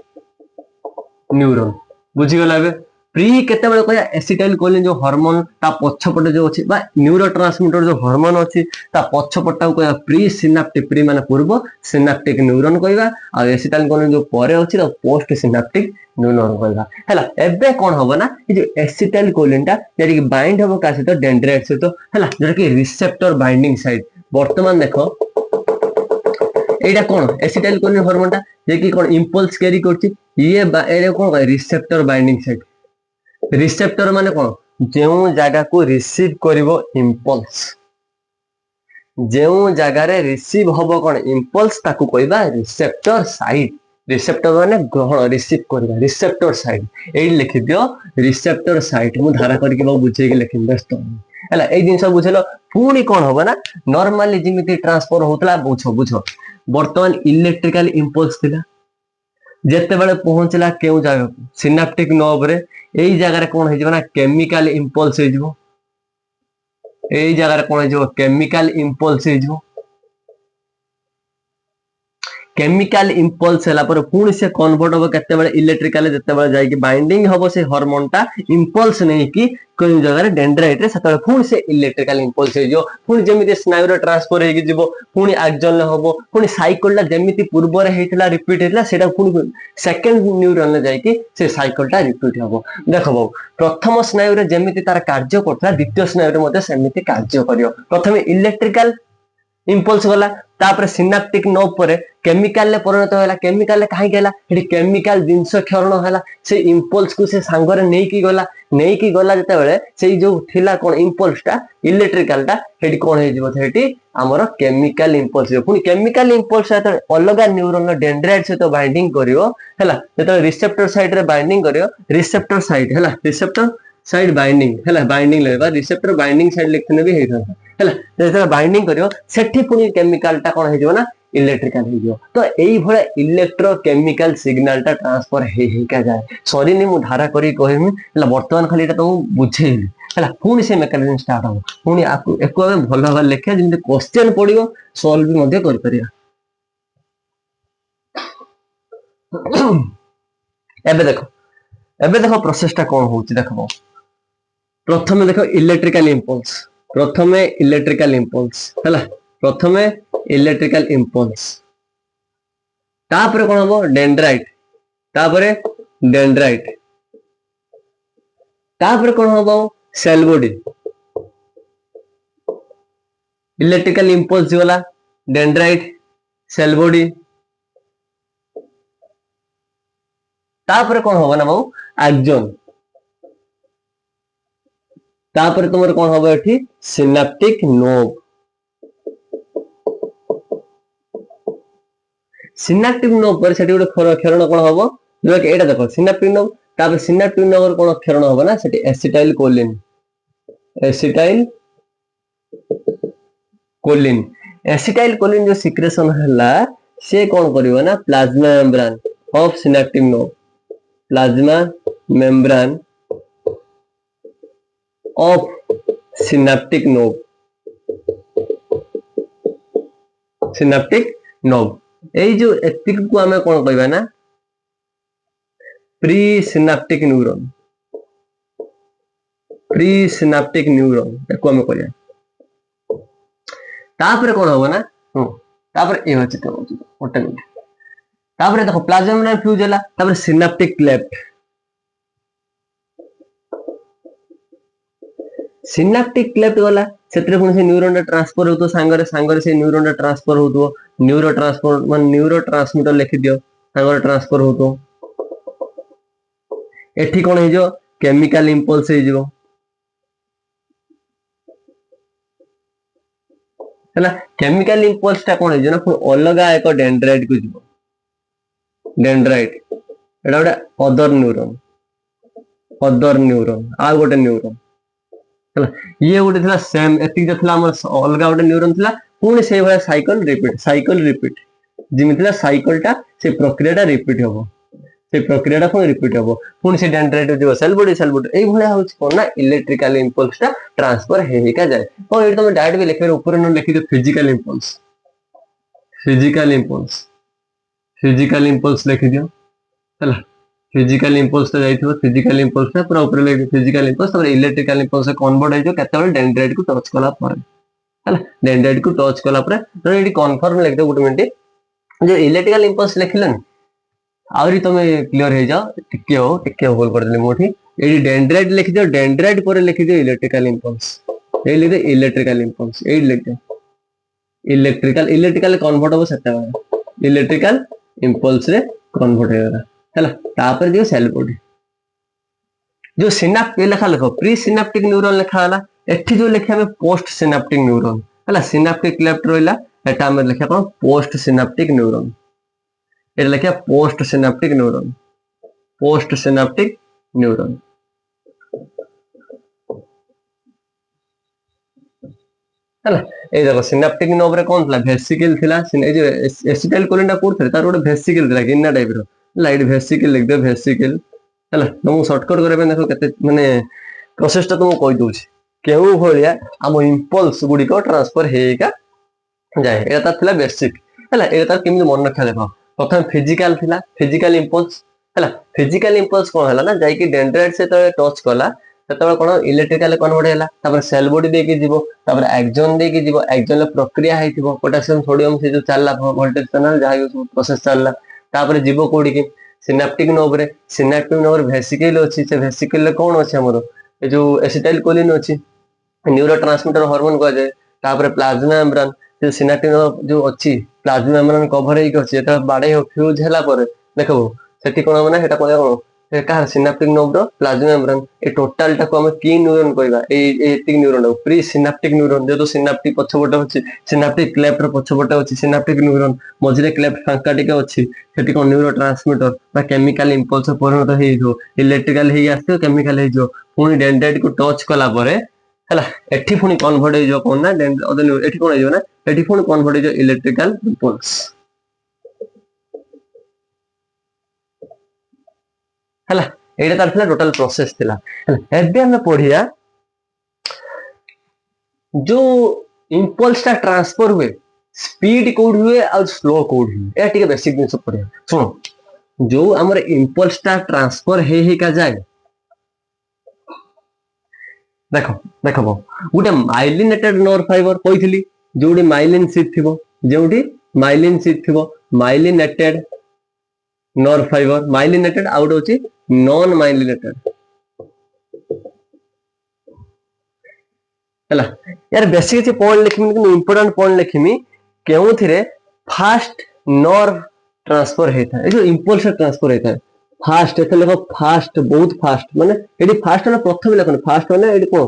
न्यूरॉन बुझी गला बे प्री केते बेले कहया एसिटाइल कोलिन जो हार्मोन ता पछपटे जो अछि बा न्यूरोट्रांसमीटर जो हार्मोन अछि ता पछपटा कहया प्री सिनाप्टिक प्री माने पूर्व सिनाप्टिक न्यूरॉन कहया आ एसिटाइल कोलिन जो परे अछि तो पोस्ट सिनाप्टिक न्यूरॉन कहया हैला एबे कोन होबो ना ए जो एसिटाइल कोलिन ता जेरि कि बाइंड होबो का से तो डेंड्राइट से तो हैला जेरि कि रिसेप्टर बाइंडिंग साइट वर्तमान देखो एटा कोन एसिटाइल कोलिन हार्मोन ता जे कि कोन इंपल्स कैरी करछि ये एरे कोन रिसेप्टर बाइंडिंग साइट रिसेप्टर माने कोन जेउ जागा को रिसीव करिवो इंपल्स जेउ जागा रे रिसीव होबो कोन इंपल्स ताकू कहबा रिसेप्टर साइट रिसेप्टर माने ग्रहण रिसीव करबा रिसेप्टर साइट एई लिखि दियो रिसेप्टर साइट मु धारा करके बा बुझे के लिखि व्यस्त हला एई दिन सब बुझलो पुनी कोन होबो ना नॉर्मली जिमिति ट्रांसफर होतला बुझो वर्तमान इलेक्ट्रिकल इंपल्स थिला जेते बेले पहुंचला केउ जागा सिनाप्टिक नोब रे एई जगह रे कोन हेजबो ना केमिकल इंपल्स हेजबो एई जगह रे कोन हेजबो केमिकल इंपल्स हेजबो केमिकल इंपल्स हला पर पुणी से कन्वर्ट हो केते बेले इलेक्ट्रिकल जेते बेले जाई कि बाइंडिंग होबो से हार्मोन ता इंपल्स नहीं कि कोन जगह रे डेंड्राइट रे सतले पुणी से इलेक्ट्रिकल इंपल्स हे जो पुणी जेमिति स्नायु रे ट्रांसफर हे जिवो पुणी एक्सन होबो पुणी साइकिल ला जेमिति पूर्व रे हेतला रिपीट हेतला सेटा पुणी सेकंड न्यूरॉन ले जाई कि से साइकिल टा रिपीट होबो देखो बाबू प्रथम स्नायु रे जेमिति तार कार्य करथला द्वितीय स्नायु रे मध्ये सेमिति कार्य करियो प्रथमे इलेक्ट्रिकल इंपल्स गला तापर सिनाप्टिक नोब पर केमिकल ले परिणत होला केमिकल ले काहे गेला हेडी केमिकल जिंस क्षरण होला से इंपल्स को से सांगरे नै की गला जते बेले से जो थिला कोन इंपल्स ता इलेक्ट्रिकल ता हेडी कोन हे जिवो हेडी हमर केमिकल इंपल्स पुनी केमिकल इंपल्स त अलगा न्यूरॉन डेंड्राइट से तो बाइंडिंग करियो हैला जते रिसेप्टर साइड रे बाइंडिंग करियो रिसेप्टर साइड हैला रिसेप्टर साइड बाइंडिंग हैला बाइंडिंग लेबा रिसेप्टर बाइंडिंग साइड लिखने भी हेता हैला जेते बाइंडिंग करियो सेठी पुनी केमिकल ता कोन हे जिवो ना इलेक्ट्रिकल हे जिवो तो एई भळे इलेक्ट्रोकेमिकल सिग्नल ता ट्रांसफर हे का जाय सॉरी नि मु धारा करी कहमी हैला वर्तमान खाली एटा तो बुझेली हैला पुनी से मेकानिज्म स्टार्ट हो पुनी आकु एको हम भलो भाबे लेखिया जिंदे क्वेश्चन पडियो सॉल्व भी मध्ये कर परिया एबे देखो एबे देखो प्रोसेसटा कौन होउची देखो प्रथमे देखो इलेक्ट्रिकल इंपल्स प्रथमे इलेक्ट्रिकल इंपल्स हैला प्रथमे इलेक्ट्रिकल इंपल्स तापर कौन हबो डेंड्राइट तापर डेंड्राइट तापर कौन हबो सेल बॉडी इलेक्ट्रिकल इंपल्स गला डेंड्राइट सेल बॉडी तापर कौन हबो ना बाबू एक्सोन तापर तुमर कौन हबो एठी सिनेप्टिक नोब सिनेप्टिक नोब पर सेठी गोटे क्षरण कौन हबो जो कि एटा देखो सिनेप्टिक नोब तापर सिनेप्टिक नोब कौन क्षरण हबो ना सेठी एसिटाइल कोलिन एसिटाइल कोलिन जो सिक्रेशन हला से कौन करिवो ना plasma membrane of synaptic knob plasma membrane of synaptic knob एई जो एतिक को हमें कौन कहबा ना प्री सिनेप्टिक न्यूरॉन एको हमें कहया तापर कौन होबो ना तापर ए होची तो ओटे मिनट तापर देखो प्लाज्मा मेम्ब्रेन फ्यूज होला तापर सिनेप्टिक क्लेफ्ट गला सेतरे पुनी से न्यूरॉन ट्रांसफर होतो सांगरे से न्यूरॉन ट्रांसफर होतो न्यूरो ट्रांसमीटर लिखि दियो सांगरे ट्रांसफर होतो एठी कोन हे जो केमिकल इंपल्स हे जो हला केमिकल इंपल्स ता कोन हे जो ना अलगा एक डेंड्राइट को जीवो डेंड्राइट एटा गोटे अदर न्यूरॉन आ गोटे न्यूरॉन हला ये गोटे थिला सेम एतिक जो थिला हमर अलगा गोटे न्यूरॉन थिला पुणी से भला साइकिल रिपीट जिमितिला साइकिलटा से प्रक्रियाटा रिपीट हबो से प्रक्रियाटा पुणी रिपीट हबो पुणी से डेंड्राइट जो सेल बॉडी एई भला होछ कोन ना इलेक्ट्रिकल इंपल्सटा ट्रांसफर हेका जाय और एटा तुम डायरेक्ट भी लिखे ऊपर न लिखि दो फिजिकल इंपल्स लिखि दियो हला फिजिकल इंपल्स तो जाइथिबो फिजिकल इंपल्स ना पूरा ऊपर लिखि फिजिकल इंपल्स तब इलेक्ट्रिकल इंपल्स कन्वर्ट हो जो केतेबेल डेंड्राइट को टच कला पर हला डेंड्राइट को टच कला पर तो एटी कंफर्म लिख दो गुड मिनिट जो इलेक्ट्रिकल इंपल्स लिखिलन आउरी तुम क्लियर हो जाओ टिके होल कर देले मोठी एटी डेंड्राइट लिख दियो डेंड्राइट पर लिख दियो इलेक्ट्रिकल इंपल्स ए लिख दे इलेक्ट्रिकल इंपल्स ए लिख दे इलेक्ट्रिकल कन्वर्ट हो सेटा इलेक्ट्रिकल इंपल्स रे कन्वर्ट होगा हैला तापर जो सेल बॉडी जो सिनेप्टिक लिखो प्री सिनेप्टिक न्यूरॉन लिखा हला एठी जो लिखा हमें पोस्ट सिनेप्टिक न्यूरॉन हला सिनेप्टिक लेफ्ट रोइला एटा हम लिखा कोन पोस्ट सिनेप्टिक न्यूरॉन एटा लिखा पोस्ट सिनेप्टिक न्यूरॉन हला ए देखो सिनेप्टिक नोब रे कोन थला वेसिकल थिला ए जो एसिटाइल कोलिन टा कोड थला तार गोटे वेसिकल थिला किन्ना टाइप रो लाइट वेसिकल लिख दे वेसिकल हला तुम शॉर्टकट करे देखो केते माने प्रोसेस ता तुम कहि दोछि केहू भलिया हम इंपल्स गुडी को ट्रांसफर हेका जाय एटा ता थिला बेसिक हला एटा ता केमि मन रखा देखो प्रथम फिजिकल इंपल्स हला फिजिकल इंपल्स कोन हला ना जाय कि डेंड्राइट से तो टच कला ततबे कोन इलेक्ट्रिकल कन्वर्ट हैला तापर सेल बॉडी दे के जीवो तापर एक्सोन दे के जीवो एक्सोन ला प्रक्रिया हेतिबो पोटेशियम सोडियम से जो चलला वोल्टेज चैनल जाय प्रोसेस चलला तापर जीवो कोडी के सिनेप्टिक नोब रे वेसिकल अछि से वेसिकल ले कोन अछि हमरो ए जो एसिटाइल कोलिन अछि न्यूरोट्रांसमीटर हार्मोन को जाय तापर प्लाज्मा मेम्ब्रेन जो सिनेप्टिक नोब जो अछि प्लाज्मा मेम्ब्रेन कवर हेक अछि एटा बाडे फ्यूज हैला पर देखो सेठी कोन होना हेटा कोन का सिनेप्टिक नोब रो प्लाज्मा मेम्ब्रेन ए टोटल टा को हम की न्यूरॉन कहबा ए एतिक न्यूरॉन प्री सिनेप्टिक न्यूरॉन जो तो सिनेप्टिक पछबट अछि सिनेप्टिक क्लेफ्ट रो पछबट अछि सिनेप्टिक न्यूरॉन मझिरे क्लेफ्ट फांका टिके अछि सेठी कोन न्यूरोट्रांसमीटर बा केमिकल इंपल्स परिणत हे जो इलेक्ट्रिकल हे आस्यो केमिकल हे जो पुनी डेंड्राइट को टच कला परे हला एठी पुनी कन्वर्ट हे जो कोन ना एठी कोन हे जो ना एठी पुनी कन्वर्ट हे जो इलेक्ट्रिकल इंपल्स हला एटा तार थिला टोटल प्रोसेस थिला एबे हम पढिया जो इंपल्स ता ट्रांसफर हुए स्पीड कोड हुए और स्लो कोड हुए ए ठीक है बेसिक दिन सब पढ़िया सुनो जो हमर इंपल्स टा ट्रांसफर हे का जाए देखो देखो गोटे माइलिनेटेड नर्व फाइबर कही जो माइलिन शीथ थी जो माइलिन शीथ थी myelinated nerve fibre myelinated out होची नॉन माइलिनेटेड हला यार बेसिक से पॉइंट लिखिमी कि इंपोर्टेंट पॉइंट लिखिमी केउथिरे फास्ट नर्व ट्रांसफर हेता ए जो इंपल्स ट्रांसफर हेता फास्ट एते लेखो फास्ट बहुत फास्ट माने एडी फास्ट ना प्रथम लेखन फास्ट माने एडी को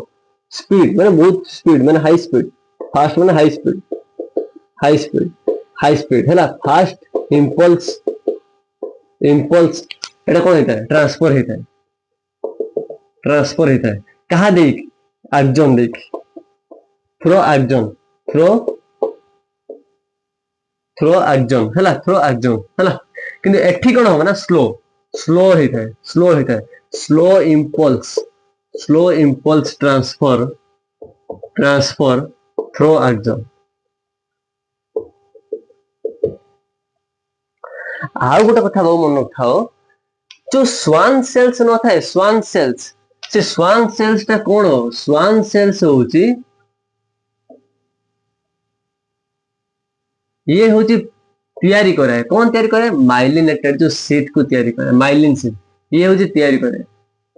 स्पीड माने बहुत स्पीड माने हाई स्पीड फास्ट माने हाई स्पीड हाई स्पीड हैला फास्ट इंपल्स इंपल्स एटा कोन हेता ट्रांसफर हेता कहा देख एक्जन देख थ्रो एक्जन थ्रो एक्जन हैला किंतु एठी कोन हो ना स्लो हेता slow impulse transfer through axon आउ गोटे कथा बहु मन रखाओ जो स्वान सेल्स न थाए स्वान सेल्स टा कोन स्वान सेल्स होची ये होची तैयारी करे कौन तैयारी करे माइलिनेटेड जो शीट को तैयारी करे माइलिन शीट ये होची तैयारी करे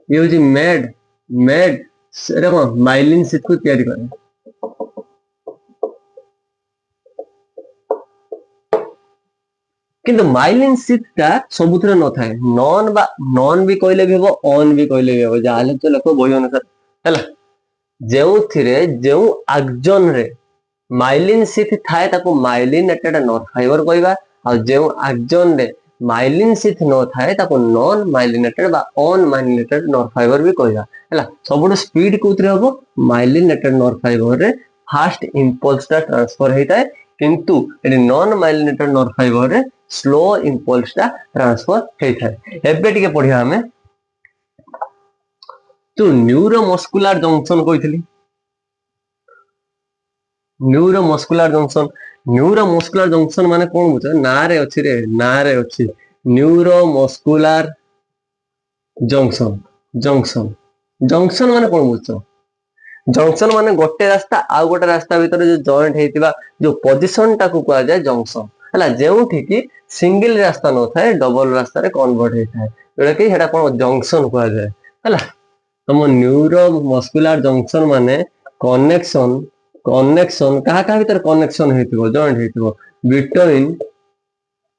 ये होची मेड देखो माइलिन शीट को तैयारी करे किंतु माइलिन शीट टा सबुथरे न थाए नॉन भी कहले भी हो ऑन भी कहले भी हो जाले तो लोक बही अनुसार हैला जेउथिरे जेउ एक्जन रे माइलिन शीथ थाए ताको माइलिनेटेड नर्व फाइबर कहबा आ जेउ एक्जन रे माइलिन शीथ न थाए ताको नॉन माइलिनेटेड बा ऑन माइलिनेटेड नर्व फाइबर भी कहबा हैला सबुठ स्पीड कोथरे होबो माइलिनेटेड नर्व फाइबर रे फास्ट इंपल्स टा ट्रांसफर हेताए किंतु एडी नॉन माइलिनेटेड नर्व फाइबर रे स्लो इंपल्स टा ट्रांसफर हेताए एबे टिके पढिया हमें तो न्यूरोमस्कुलर जंक्शन कहितली न्यूरोमस्कुलर जंक्शन माने कोन बुझ ना रे अछि न्यूरोमस्कुलर जंक्शन माने कोन बुझ जंक्शन माने गोटे रास्ता आ गोटे रास्ता भीतर जो जॉइंट हेतिबा जो पोजीशन टाको कहा जाय जंक्शन हला जेउठी की सिंगल रास्ता न थाए डबल रास्ता रे कन्वर्ट हेताए एटा की हेटा कोन जंक्शन कहा जाय हला हम न्यूरोमस्कुलर जंक्शन माने कनेक्शन कहा कहा भीतर कनेक्शन हेतिबो जॉइंट हेतिबो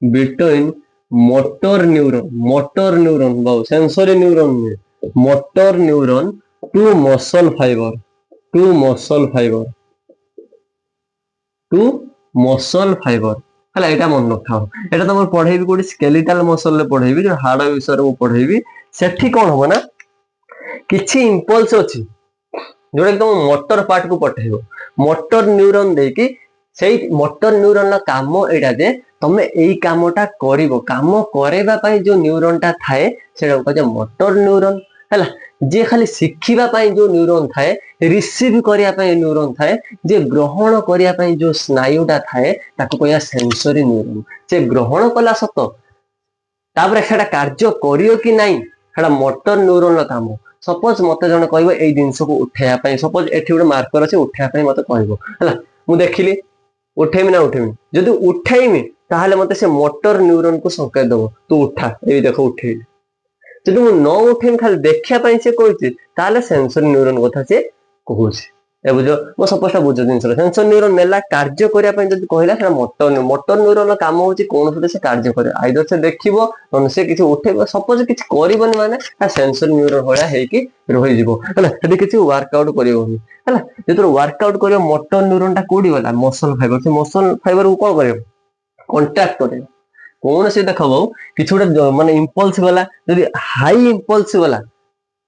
बिटवीन मोटर न्यूरॉन बहु सेंसरी न्यूरॉन में motor neuron to muscle fibre हला एटा मन रखाओ एटा तुम पढेबी कोडी स्केलेटल मसल ले पढेबी जो हाड़ विषय रे पढेबी सेठी कोन हो ना किछि इंपल्स अछि जोडा तुम मोटर पार्ट को पठेबो मोटर न्यूरॉन देकी सेई मोटर न्यूरॉन काम एटा जे तमे एई कामटा करिवो काम करेबा पई जो न्यूरॉन टा थाए सेटा कहजे मोटर न्यूरॉन हला जे खाली शिखिबा पई जो न्यूरॉन थाए रिसीव करिया पई न्यूरॉन थाए जे ग्रहण करिया पई जो स्नायुटा थाए ताको कहया सेंसरी न्यूरॉन जे ग्रहण कला सत तापर सेटा कार्य करियो कि नाही सेटा मोटर न्यूरॉन रा काम सपोज मते जण कहबो एई जिंस को उठेया पई सपोज एठी गोटे मार्कर अछि उठेया पई मते कहबो हला मु देखिली उठेमी ना उठेमी जदि उठेइमी ताहाले मते से मोटर न्यूरॉन को संकेत दबो तू उठा एई देखो उठेई जदि मु न उठेमी खाली देखिया पई से कहछि ताहाले सेंसरी न्यूरॉन कथा से कहूछि ए बुझो मो सपोज बुझो जिंस सेंसरी न्यूरॉन नेला कार्य करिया पई जदि कहला सेटा मोटर न्यूरॉन काम होछि कोन से कार्य करे आइदर से देखिबो न से किछि उठेबो सपोज किछि करिवनि माने आ सेंसरी न्यूरॉन होया हेकी रहि जिवो हला जदि किछि वर्कआउट करिवनि हला जदि वर्कआउट करियो मोटर न्यूरॉन टा कोडी वाला मसल फाइबर से मसल फाइबर को कोन करियो कांटेक्ट करियो कोन से देखबो किछि गोटे माने इंपल्स वाला जदि हाई इंपल्स वाला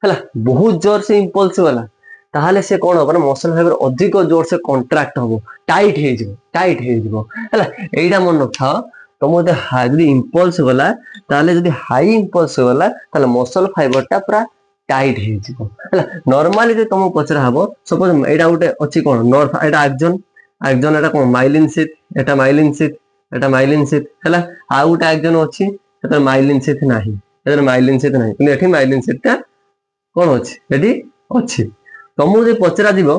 हला बहुत जोर से इंपल्स वाला ताहाले से कोन हो मसल फाइबर अधिक जोर से कॉन्ट्रैक्ट हो टाइट हे जिवो हला एइडा मन रखाओ तुम जदि इंपल्स वाला ताहाले जदि हाई इंपल्स वाला ताहाले मसल फाइबर टा पूरा टाइट हे जिवो हला नॉर्मली जे तुम पचरा हबो सपोज एइडा गोटे अछि कोन नर्व एटा एक्जन एटा कोन माइलिन शीथ एटा माइलिन शीथ हला आ गोटे एक्जन अछि एतर माइलिन शीथ नाही, एतर माइलिन शीथ नाही, কিন্তু এটি মাইলিন शीथটা কোন ଅଛି এটি ଅଛି। ତମକୁ ଯଦି ପଚରା ଯିବ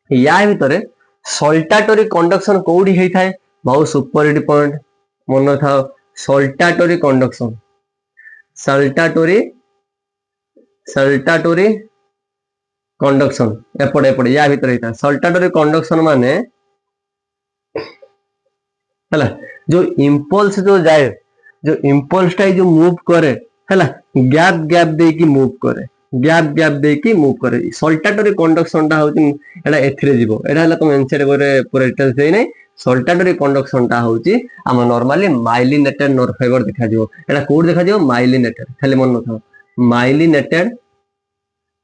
या ভিতরে সল্টাটরি কন্ডকশন কোউডি হেই थाए बहुत सुपर हिट पॉइंट मन था सल्टाटरी कंडक्शन सल्टाटरी कंडक्शन एपटे एपटे या भीतर ही था सल्टाटरी कंडक्शन माने हैला जो इंपल्स जो जाए जो इंपल्स टाइ जो मूव करे हैला गैप गैप दे की मूव करे गैप दे की मूव करे सल्टाटरी कंडक्शन टा होची एडा एथिरे जीवो एडा हला तुम एनसर करे पूरा डिटेल्स देई नै सल्टाटरी कंडक्शन टा होची हम नॉर्मली माइलिनेटेड नर्व फाइबर देखा दियो एडा कोड देखा दियो माइलिनेटेड खाली मन न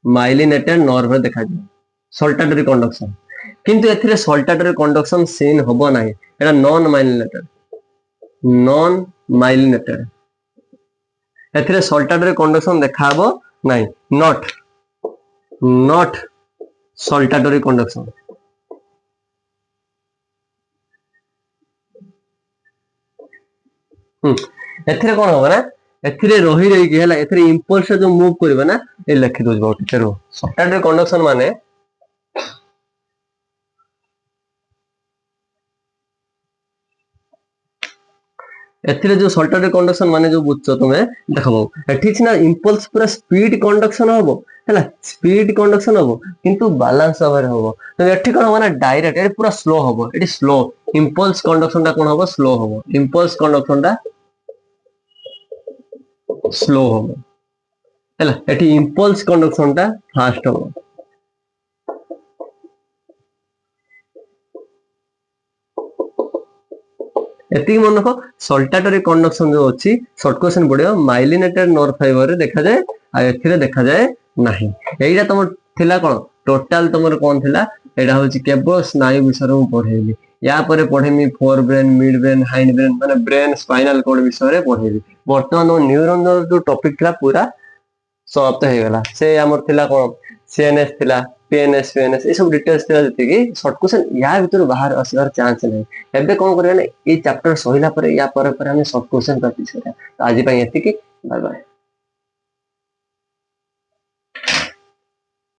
माइलिनेटेड नर्व देखा दियो सल्टाटरी कंडक्शन किंतु एथिरे सल्टाटरी कंडक्शन सीन होबो नाही एडा नॉन माइलिनेटेड एथिरे सल्टाटरी कंडक्शन देखाबो नाही नॉट सल्टाटरी कंडक्शन एथिरे कोन होबो ना एथिरे रही रही के हला एथिरे इंपल्स जो मूव करबे ना ए लिखि दोज बहुत टेरो सल्टाटरी कंडक्शन माने एथिरे जो सल्टाटरी कंडक्शन माने जो बुझছো तुमे देखबो एठी छिना इंपल्स पूरा स्पीड कंडक्शन होबो हला स्पीड कंडक्शन होबो किंतु बैलेंस ओवर होबो तो एठी कोन होबो ना डायरेक्ट एठी पूरा स्लो होबो एठी स्लो इंपल्स कंडक्शन ता कोन होबो स्लो होबो इंपल्स कंडक्शन ता स्लो होबो हला एठी इंपल्स कंडक्शन ता फास्ट होबो एति मन रखो सल्टाटरी कंडक्शन जो अछि शॉर्ट क्वेश्चन पडियो माइलिनेटेड नर्व फाइबर रे देखा जाए आ एथिरे देखा जाए नाही एइरा तम थिला कोन टोटल तमर कोन थिला एडा होछि केवल स्नायु विषय रे पढेली या परे पढेमी forebrain midbrain hindbrain माने ब्रेन स्पाइनल कॉर्ड विषय रे पढेली वर्तमान न्यूरॉन जो टॉपिक थिला पूरा समाप्त हे गला से हमर थिला कोन सीएनएस थिला पीएनएस पीएनएस ए सब डिटेल्स थिला जति कि शॉर्ट क्वेश्चन या भीतर बाहर आसीबार चांस नै एबे कोन करिया नै ए चैप्टर सहिला परे या परे हम शॉर्ट क्वेश्चन प्रैक्टिस करिया तो आज पई एति कि बाय बाय।